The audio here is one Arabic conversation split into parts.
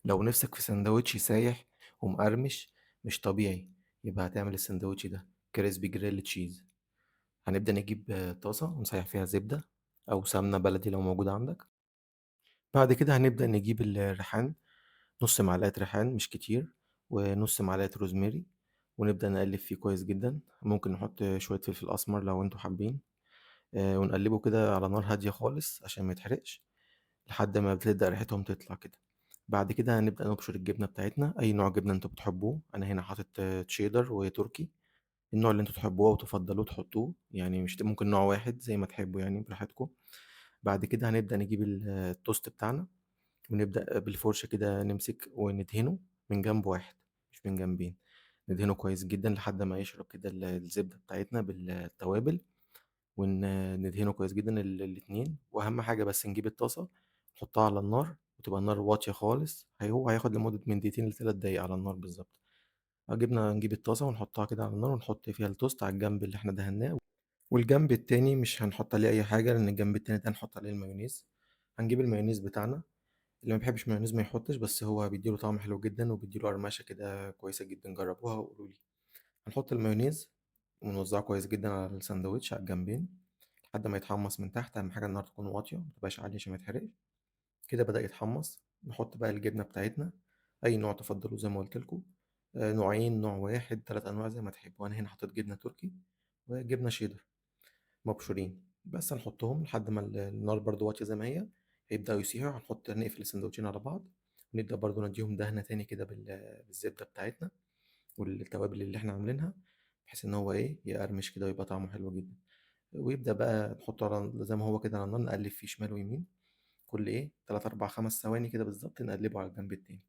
لو نفسك في سندوتش سايح ومقرمش مش طبيعي، يبقى هتعمل السندوتش ده كريسبي جريل تشيز. هنبدأ نجيب طاسة ونسيح فيها زبدة أو سمنة بلدي لو موجودة عندك. بعد كده هنبدأ نجيب الريحان، نص معلقة ريحان مش كتير، ونص معلقة روزماري، ونبدأ نقلب فيه كويس جدا. ممكن نحط شوية فلفل أسمر لو انتوا حابين. ونقلبه كده على نار هادية خالص عشان ما يتحرقش لحد ما بتبدأ ريحتهم تطلع كده. بعد كده هنبدأ نبشر الجبنة بتاعتنا، أي نوع جبنة انتوا بتحبوه. أنا هنا حاطط تشيدر وتركي، النوع اللي انتوا تحبوه وتفضلوه تحطوه، يعني مش ممكن نوع واحد زي ما تحبوا يعني براحتكم. بعد كده هنبدأ نجيب التوست بتاعنا، ونبدأ بالفرشة كده نمسك وندهنه من جنب واحد مش من جنبين. ندهنه كويس جدا لحد ما يشرب كده الزبدة بتاعتنا بالتوابل، وندهنه كويس جدا الاتنين. واهم حاجة بس نجيب الطاسة نحطها على النار، وتبقى النار واطية خالص. هو هياخد لمدة من دقيقتين لثلاث دقايق على النار بالظبط. نجيب الطاسة ونحطها كده على النار، ونحط فيها التوست على الجنب اللي احنا دهناه، والجنب التاني مش هنحط عليه أي حاجة لأن الجنب التاني ده هنحط عليه المايونيز. هنجيب المايونيز بتاعنا، اللي ما بيحبش مايونيز ما يحطش، بس هو بيديله طعم حلو جدا وبيديله قرمشة كده كويسة جدا. جربوها وقولوا لي. هنحط المايونيز ونوزعه كويس جدا على الساندوتش على الجنبين لحد ما يتحمص من تحت. أهم حاجة النار تكون واطية متبقاش عالية عشان ما يتحرقش. كده بدأ يتحمص. نحط بقى الجبنة بتاعتنا، أي نوع تفضلوه زي ما قلت لكم. نوعين، نوع واحد، تلات أنواع زي ما تحبوا. أنا هنا حطيت جبنة تركي وجبنة شيدر مبشورين، بس هنحطهم لحد ما النار برضو واطية زي ما هي. هيبدأوا يسيحوا. نقفل السندوتشين على بعض، ونبدأ برضو نديهم دهنة تاني كده بالزبدة بتاعتنا والتوابل اللي احنا عاملينها، بحيث ان هو ايه يقرمش كده ويبقى طعمه حلو جدا. ويبدأ بقى نحطه زي ما هو كده على النار، نقلب فيه شمال ويمين كل ايه 3 4 5 ثواني كده بالظبط، نقلبه على الجنب التاني.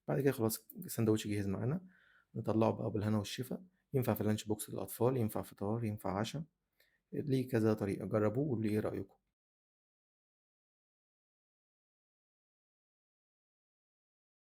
بعد كده خلاص السندوتش جاهز معانا. نطلعه بقى بالهنا والشفا. ينفع في اللانش بوكس للأطفال، ينفع فطار، ينفع عشاء، ليه كذا طريقة. جربوه وقولوا لي ايه رأيكم.